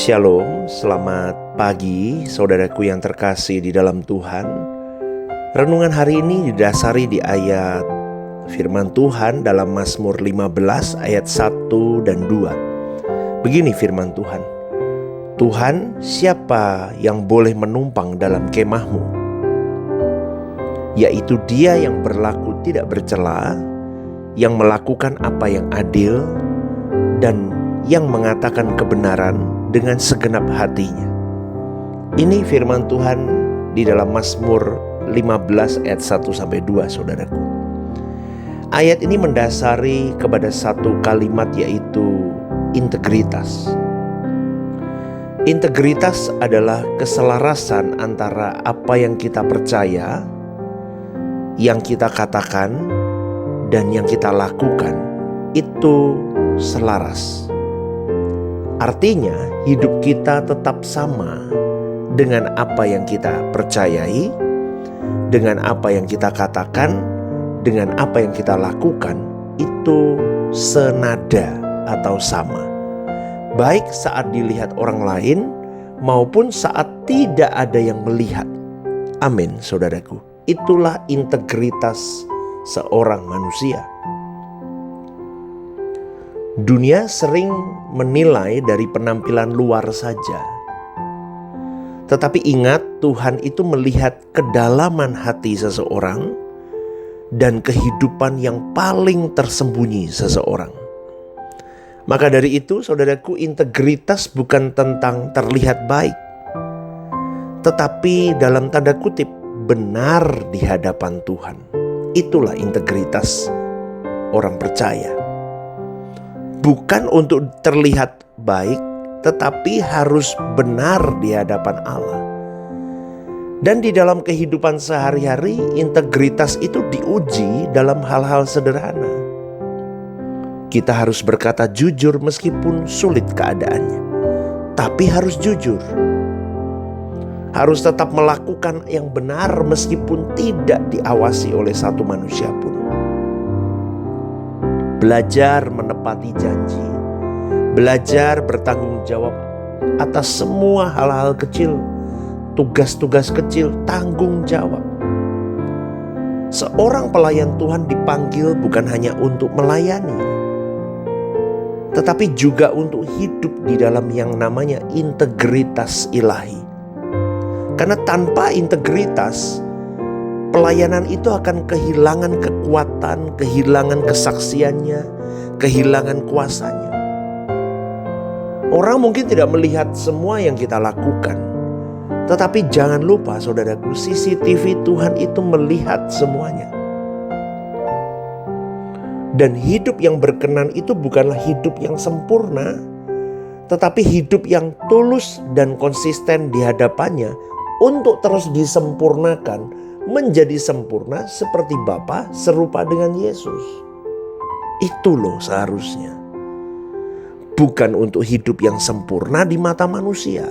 Shalom, selamat pagi saudaraku yang terkasih di dalam Tuhan. Renungan hari ini didasari di ayat firman Tuhan dalam Mazmur 15 ayat 1 dan 2. Begini firman Tuhan: Tuhan, siapa yang boleh menumpang dalam kemahmu? Yaitu dia yang berlaku tidak bercela, yang melakukan apa yang adil, dan yang mengatakan kebenaran dengan segenap hatinya. Ini firman Tuhan di dalam Mazmur 15 ayat 1-2, saudaraku. Ayat ini mendasari kepada satu kalimat, yaitu integritas. Integritas adalah keselarasan antara apa yang kita percaya, yang kita katakan, dan yang kita lakukan. Itu selaras. Artinya hidup kita tetap sama dengan apa yang kita percayai, dengan apa yang kita katakan, dengan apa yang kita lakukan. Itu senada atau sama, baik saat dilihat orang lain maupun saat tidak ada yang melihat. Amin, saudaraku. Itulah integritas seorang manusia. Dunia sering menilai dari penampilan luar saja. Tetapi ingat, Tuhan itu melihat kedalaman hati seseorang dan kehidupan yang paling tersembunyi seseorang. Maka dari itu, saudaraku, integritas bukan tentang terlihat baik, tetapi dalam tanda kutip benar di hadapan Tuhan. Itulah integritas orang percaya. Bukan untuk terlihat baik, tetapi harus benar di hadapan Allah. Dan di dalam kehidupan sehari-hari, integritas itu diuji dalam hal-hal sederhana. Kita harus berkata jujur meskipun sulit keadaannya, tapi harus jujur. Harus tetap melakukan yang benar meskipun tidak diawasi oleh satu manusia pun. Belajar menepati janji, belajar bertanggung jawab atas semua hal-hal kecil, tugas-tugas kecil, tanggung jawab. Seorang pelayan Tuhan dipanggil bukan hanya untuk melayani, tetapi juga untuk hidup di dalam yang namanya integritas ilahi. Karena tanpa integritas, pelayanan itu akan kehilangan kekuatan, kehilangan kesaksiannya, kehilangan kuasanya. Orang mungkin tidak melihat semua yang kita lakukan, tetapi jangan lupa saudaraku, CCTV Tuhan itu melihat semuanya. Dan hidup yang berkenan itu bukanlah hidup yang sempurna, tetapi hidup yang tulus dan konsisten di hadapannya untuk terus disempurnakan, menjadi sempurna seperti Bapa, serupa dengan Yesus. Itu loh seharusnya. Bukan untuk hidup yang sempurna di mata manusia,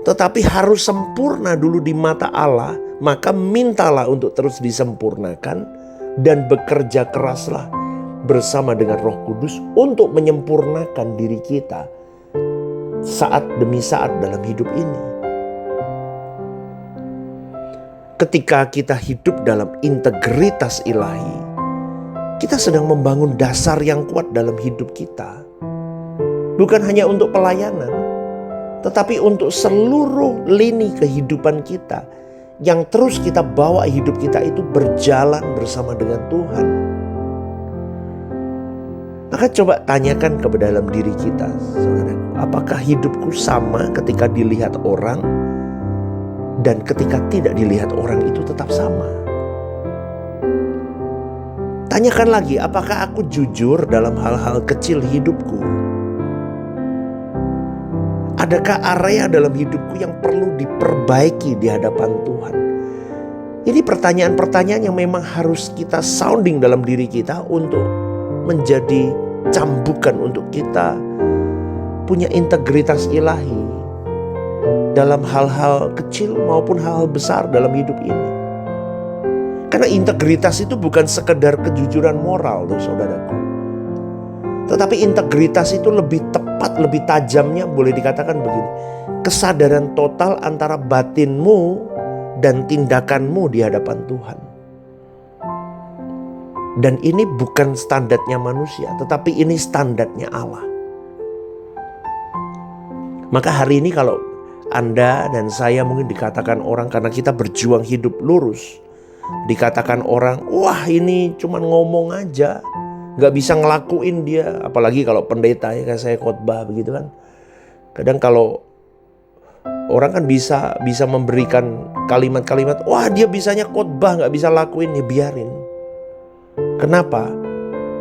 tetapi harus sempurna dulu di mata Allah. Maka mintalah untuk terus disempurnakan dan bekerja keraslah bersama dengan Roh Kudus untuk menyempurnakan diri kita saat demi saat dalam hidup ini. Ketika kita hidup dalam integritas ilahi, kita sedang membangun dasar yang kuat dalam hidup kita. Bukan hanya untuk pelayanan, tetapi untuk seluruh lini kehidupan kita, yang terus kita bawa hidup kita itu berjalan bersama dengan Tuhan. Maka coba tanyakan kepada dalam diri kita, saudaraku, apakah hidupku sama ketika dilihat orang, dan ketika tidak dilihat orang itu tetap sama? Tanyakan lagi, apakah aku jujur dalam hal-hal kecil hidupku? Adakah area dalam hidupku yang perlu diperbaiki di hadapan Tuhan? Ini pertanyaan-pertanyaan yang memang harus kita sounding dalam diri kita untuk menjadi cambukan untuk kita punya integritas ilahi dalam hal-hal kecil maupun hal-hal besar dalam hidup ini. Karena integritas itu bukan sekedar kejujuran moral loh saudaraku, tetapi integritas itu lebih tepat tepat, lebih tajamnya boleh dikatakan begini. Kesadaran total antara batinmu dan tindakanmu di hadapan Tuhan. Dan ini bukan standarnya manusia, tetapi ini standarnya Allah. Maka hari ini kalau Anda dan saya mungkin dikatakan orang, karena kita berjuang hidup lurus, dikatakan orang, wah ini cuman ngomong aja, gak bisa ngelakuin dia. Apalagi kalau pendeta, ya kan, saya khotbah begitu kan. Kadang kalau orang kan bisa memberikan kalimat-kalimat, wah dia bisanya khotbah gak bisa lakuin, ya biarin. Kenapa?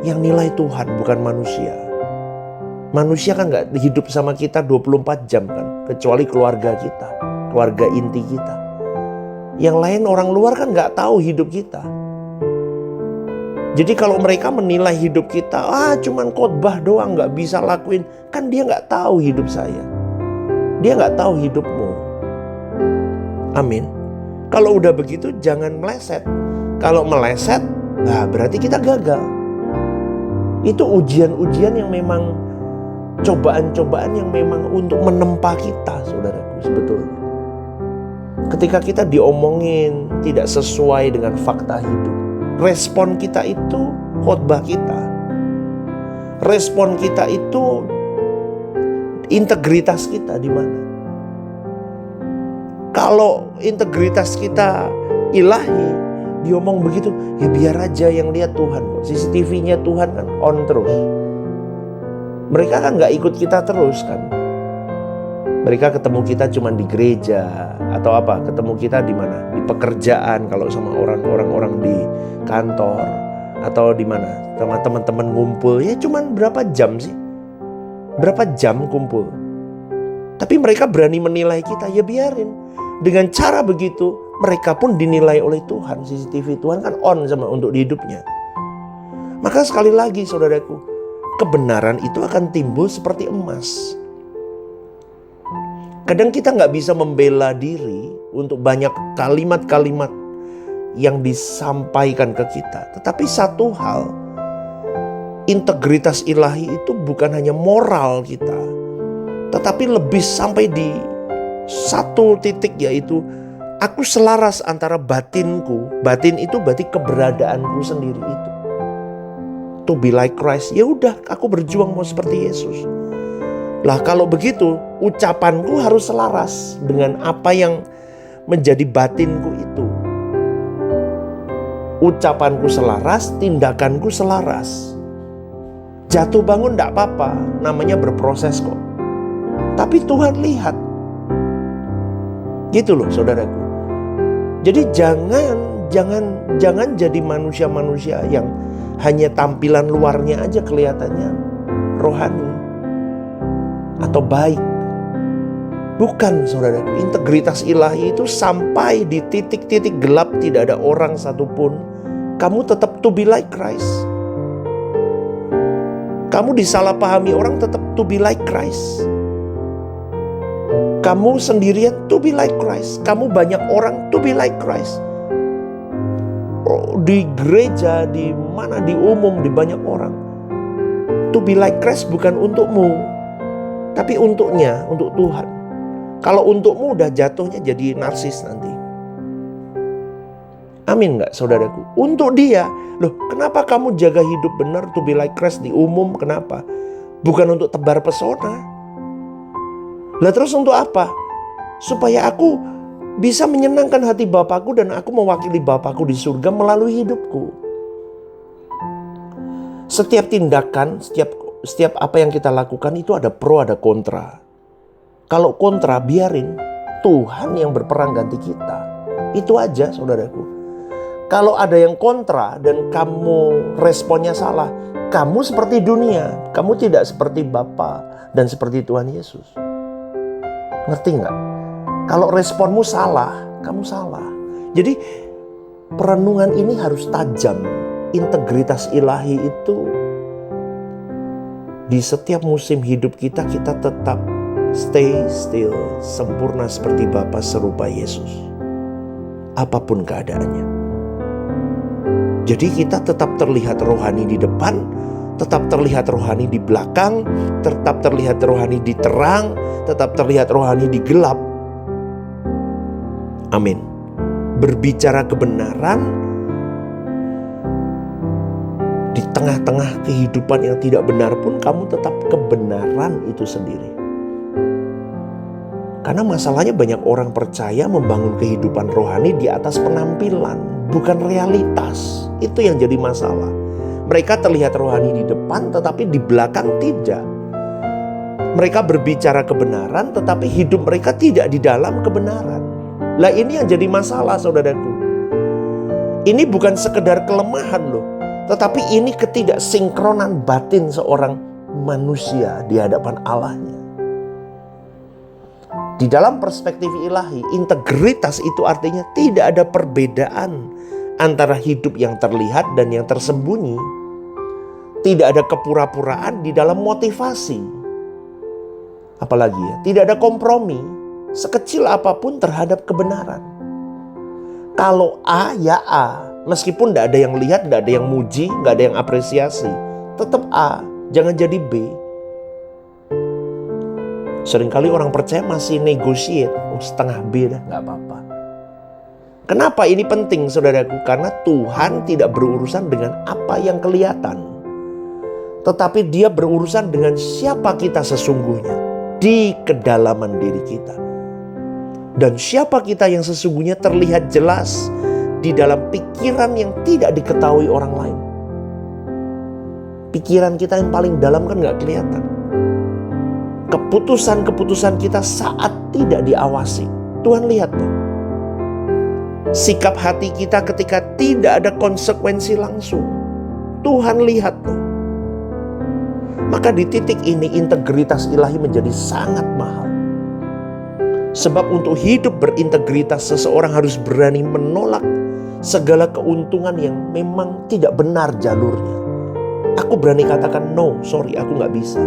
Yang nilai Tuhan bukan manusia. Manusia kan gak hidup sama kita 24 jam kan, kecuali keluarga kita, keluarga inti kita. Yang lain orang luar kan gak tahu hidup kita. Jadi kalau mereka menilai hidup kita, cuman khotbah doang gak bisa lakuin, kan dia gak tahu hidup saya. Dia gak tahu hidupmu. Amin. Kalau udah begitu jangan meleset. Kalau meleset, nah berarti kita gagal. Itu ujian-ujian yang memang, cobaan-cobaan yang memang untuk menempa kita, saudaraku, sebetulnya. Ketika kita diomongin tidak sesuai dengan fakta hidup, respon kita itu khotbah kita. Respon kita itu integritas kita di mana? Kalau integritas kita ilahi, diomong begitu, ya biar aja yang lihat Tuhan. CCTV-nya Tuhan kan on terus. Mereka kan gak ikut kita terus kan. Mereka ketemu kita cuma di gereja atau apa? Ketemu kita di mana? Di pekerjaan, kalau sama orang-orang di kantor, atau di mana? Sama teman-teman ngumpul, ya cuman berapa jam sih? Berapa jam kumpul? Tapi mereka berani menilai kita, ya biarin. Dengan cara begitu, mereka pun dinilai oleh Tuhan. CCTV Tuhan kan on sama untuk di hidupnya. Maka sekali lagi saudaraku, kebenaran itu akan timbul seperti emas. Kadang kita gak bisa membela diri untuk banyak kalimat-kalimat yang disampaikan ke kita. Tetapi satu hal, integritas ilahi itu bukan hanya moral kita, tetapi lebih sampai di satu titik, yaitu aku selaras antara batinku. Batin itu berarti keberadaanku sendiri itu. To be like Christ. Ya udah, aku berjuang mau seperti Yesus. Lah kalau begitu, ucapanku harus selaras dengan apa yang menjadi batinku itu. Ucapanku selaras, tindakanku selaras. Jatuh bangun enggak apa-apa, namanya berproses kok. Tapi Tuhan lihat. Gitu loh saudaraku. Jadi jangan jadi manusia-manusia yang hanya tampilan luarnya aja kelihatannya rohani atau baik. Bukan saudaraku, integritas ilahi itu sampai di titik-titik gelap tidak ada orang satupun, kamu tetap to be like Christ. Kamu disalahpahami orang, tetap to be like Christ. Kamu sendirian to be like Christ. Kamu banyak orang to be like Christ. Di gereja, di mana, di umum, di banyak orang. To be like Christ bukan untukmu, tapi untuknya, untuk Tuhan. Kalau untukmu udah jatuhnya jadi narsis nanti. Amin gak saudaraku? Untuk dia. Loh, kenapa kamu jaga hidup benar to be like Christ di umum? Kenapa? Bukan untuk tebar pesona. Lah terus untuk apa? Supaya aku bisa menyenangkan hati Bapakku dan aku mewakili Bapakku di surga melalui hidupku. Setiap tindakan, setiap apa yang kita lakukan itu ada pro, ada kontra. Kalau kontra, biarin. Tuhan yang berperang ganti kita. Itu aja saudaraku. Kalau ada yang kontra dan kamu responnya salah, kamu seperti dunia. Kamu tidak seperti Bapa dan seperti Tuhan Yesus. Ngerti nggak? Kalau responmu salah, kamu salah. Jadi perenungan ini harus tajam. Integritas ilahi itu di setiap musim hidup kita tetap stay still, sempurna seperti Bapa, serupa Yesus. Apapun keadaannya. Jadi kita tetap terlihat rohani di depan, tetap terlihat rohani di belakang, tetap terlihat rohani di terang, tetap terlihat rohani di gelap. Amin. Berbicara kebenaran di tengah-tengah kehidupan yang tidak benar pun, kamu tetap kebenaran itu sendiri. Karena masalahnya banyak orang percaya membangun kehidupan rohani di atas penampilan, bukan realitas. Itu yang jadi masalah. Mereka terlihat rohani di depan, tetapi di belakang tidak. Mereka berbicara kebenaran, tetapi hidup mereka tidak di dalam kebenaran. Lah ini yang jadi masalah, saudaraku. Ini bukan sekedar kelemahan loh, tetapi ini ketidaksinkronan batin seorang manusia di hadapan Allahnya. Di dalam perspektif ilahi, integritas itu artinya tidak ada perbedaan antara hidup yang terlihat dan yang tersembunyi. Tidak ada kepura-puraan di dalam motivasi. Apalagi ya, tidak ada kompromi sekecil apapun terhadap kebenaran. Kalau A ya A, meskipun tidak ada yang lihat, tidak ada yang muji, tidak ada yang apresiasi, tetap A, jangan jadi B. Seringkali orang percaya masih negotiate, setengah B dah, gak apa-apa. Kenapa ini penting, saudaraku? Karena Tuhan tidak berurusan dengan apa yang kelihatan, tetapi Dia berurusan dengan siapa kita sesungguhnya di kedalaman diri kita. Dan siapa kita yang sesungguhnya terlihat jelas di dalam pikiran yang tidak diketahui orang lain. Pikiran kita yang paling dalam kan gak kelihatan. Keputusan-keputusan kita saat tidak diawasi, Tuhan lihat tuh. Sikap hati kita ketika tidak ada konsekuensi langsung, Tuhan lihat tuh. Maka di titik ini integritas ilahi menjadi sangat mahal. Sebab untuk hidup berintegritas, seseorang harus berani menolak segala keuntungan yang memang tidak benar jalurnya. Aku berani katakan no, sorry, aku gak bisa.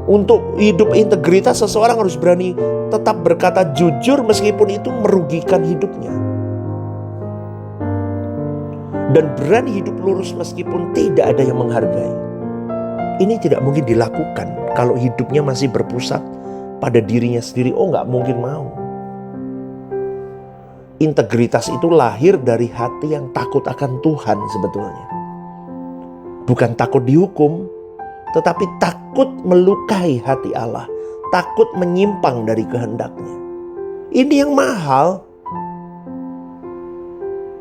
Untuk hidup integritas, seseorang harus berani tetap berkata jujur meskipun itu merugikan hidupnya. Dan berani hidup lurus meskipun tidak ada yang menghargai. Ini tidak mungkin dilakukan kalau hidupnya masih berpusat pada dirinya sendiri. Oh, gak mungkin mau. Integritas itu lahir dari hati yang takut akan Tuhan sebetulnya. Bukan takut dihukum, tetapi takut melukai hati Allah, takut menyimpang dari kehendaknya. Ini yang mahal.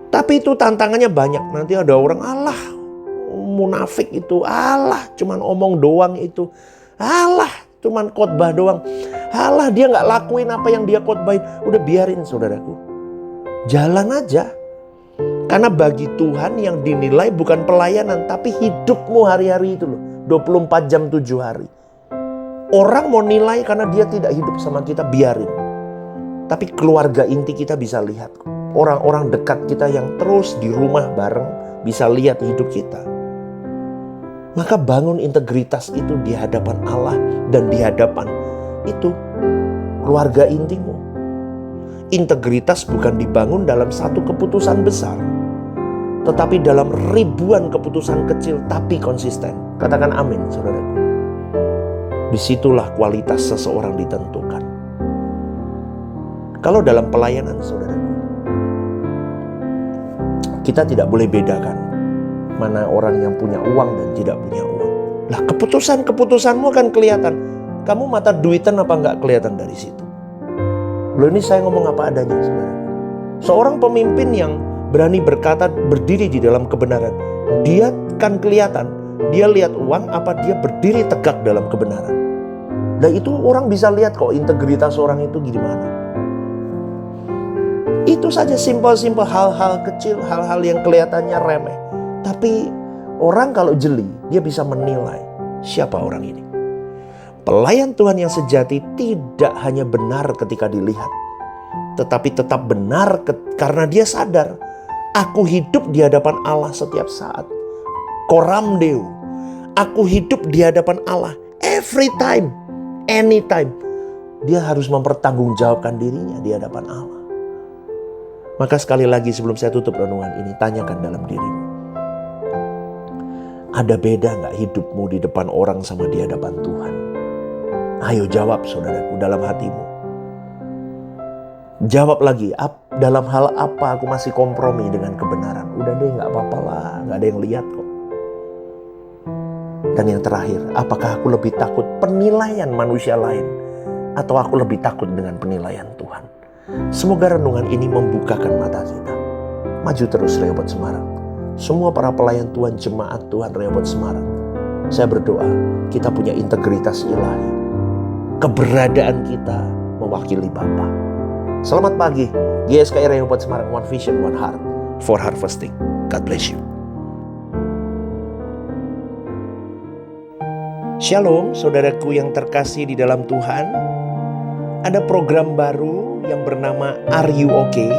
Tapi itu tantangannya banyak. Nanti ada orang, Allah munafik itu, Allah cuman omong doang itu, Allah cuman khotbah doang, Allah dia gak lakuin apa yang dia khotbahin. Udah biarin, saudaraku, jalan aja. Karena bagi Tuhan yang dinilai bukan pelayanan, tapi hidupmu hari-hari itu loh, 24 jam 7 hari. Orang mau nilai karena dia tidak hidup sama kita, biarin. Tapi keluarga inti kita bisa lihat. Orang-orang dekat kita yang terus di rumah bareng bisa lihat hidup kita. Maka bangun integritas itu di hadapan Allah dan di hadapan itu keluarga intimu. Integritas bukan dibangun dalam satu keputusan besar, tetapi dalam ribuan keputusan kecil tapi konsisten. Katakan amin, saudaraku. Disitulah kualitas seseorang ditentukan. Kalau dalam pelayanan, saudaraku, kita tidak boleh bedakan mana orang yang punya uang dan tidak punya uang. Lah, keputusan-keputusanmu kan kelihatan. Kamu mata duitan apa enggak kelihatan dari situ. Loh, ini saya ngomong apa adanya, saudaraku. Seorang pemimpin yang berani berkata, berdiri di dalam kebenaran, dia kan kelihatan. Dia lihat uang apa dia berdiri tegak dalam kebenaran. Dan itu orang bisa lihat kok integritas orang itu gimana. Itu saja simpel-simpel, hal-hal kecil, hal-hal yang kelihatannya remeh. Tapi orang kalau jeli, dia bisa menilai siapa orang ini. Pelayan Tuhan yang sejati tidak hanya benar ketika dilihat, tetapi tetap benar karena dia sadar, aku hidup di hadapan Allah setiap saat. Coram Deo, aku hidup di hadapan Allah every time, anytime. Dia harus mempertanggungjawabkan dirinya di hadapan Allah. Maka sekali lagi sebelum saya tutup renungan ini, tanyakan dalam dirimu. Ada beda gak hidupmu di depan orang sama di hadapan Tuhan? Ayo jawab saudaraku dalam hatimu. Jawab lagi, dalam hal apa aku masih kompromi dengan kebenaran? Udah deh, gak apa-apa lah, gak ada yang lihat kok. Dan yang terakhir, apakah aku lebih takut penilaian manusia lain, atau aku lebih takut dengan penilaian Tuhan? Semoga renungan ini membukakan mata kita. Maju terus Rehoboth Semarang. Semua para pelayan Tuhan, jemaat Tuhan Rehoboth Semarang, saya berdoa kita punya integritas ilahi. Keberadaan kita mewakili Bapa. Selamat pagi, GSKI Rehoboth Semarang, One Vision, One Heart for Harvesting. God bless you. Shalom saudaraku yang terkasih di dalam Tuhan. Ada program baru yang bernama Are You Okay?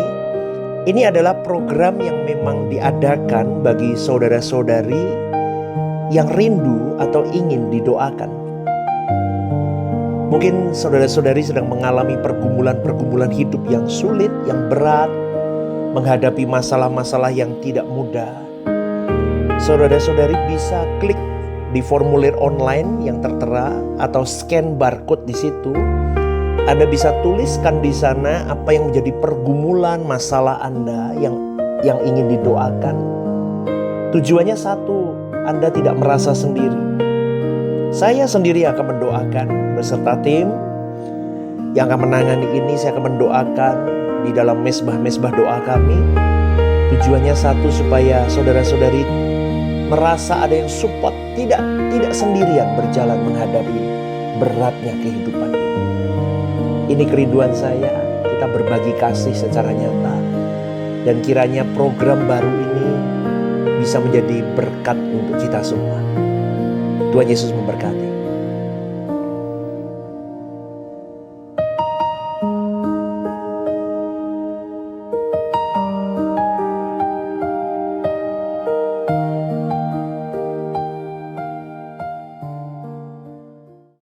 Ini adalah program yang memang diadakan bagi saudara-saudari yang rindu atau ingin didoakan. Mungkin saudara-saudari sedang mengalami pergumulan-pergumulan hidup yang sulit, yang berat, menghadapi masalah-masalah yang tidak mudah. Saudara-saudari bisa klik di formulir online yang tertera atau scan barcode di situ. Anda bisa tuliskan di sana apa yang menjadi pergumulan masalah Anda yang ingin didoakan. Tujuannya satu, Anda tidak merasa sendiri. Saya sendiri akan mendoakan beserta tim yang akan menangani ini. Saya akan mendoakan di dalam mesbah-mesbah doa kami. Tujuannya satu, supaya saudara-saudari merasa ada yang support, tidak sendirian berjalan menghadapi beratnya kehidupan ini. Ini kerinduan saya, kita berbagi kasih secara nyata. Dan kiranya program baru ini bisa menjadi berkat untuk kita semua. Tuhan Yesus memberkati.